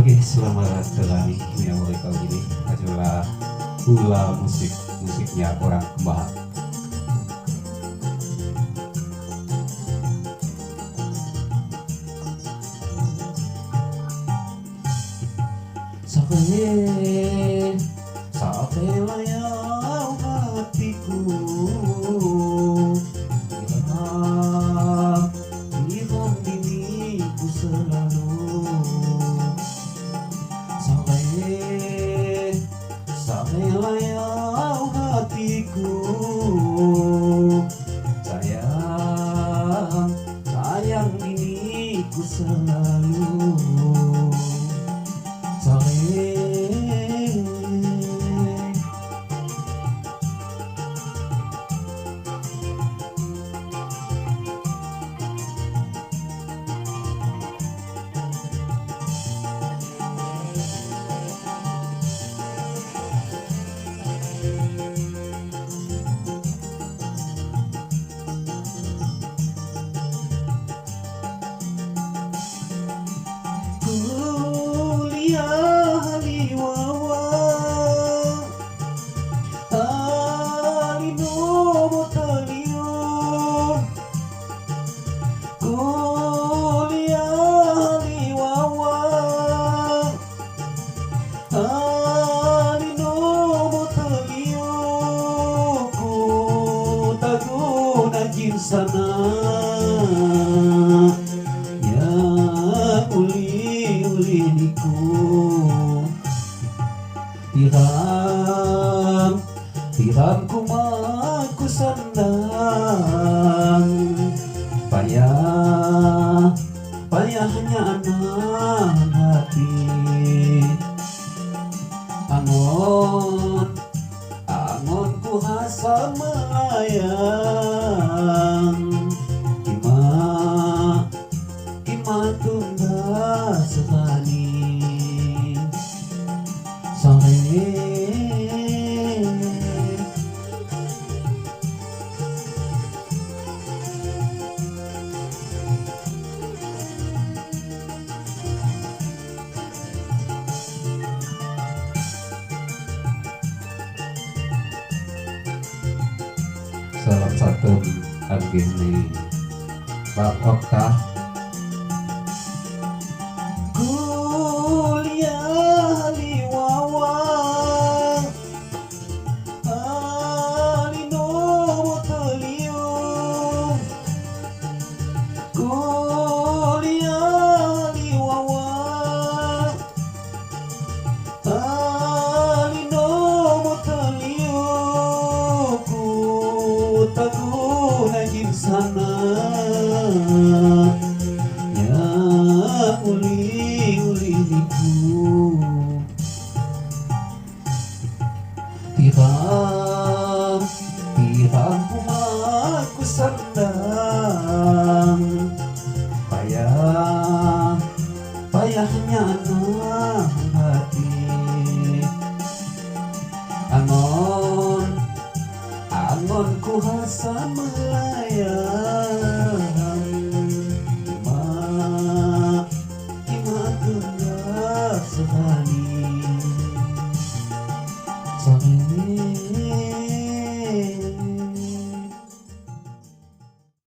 Oke, selamat datang ini mulai kali ini adalah hula musiknya orang Kembahan. Sampai sampai layau hatiku hilang hilang diriku selalu sampai layau hatiku sayang sayang diriku selalu sana ya uli niku tiram kumaku sandang payahnya anak hati angon ku hasa melayang kima tunggal sekali sore salah satu ageni Pak Okta kuliah di wawa alino teliu kuliah di wawa alino teliu tagu najib sana ya uli niku tiram kumaku sandang payahnya anak hati angon ku hasa melayang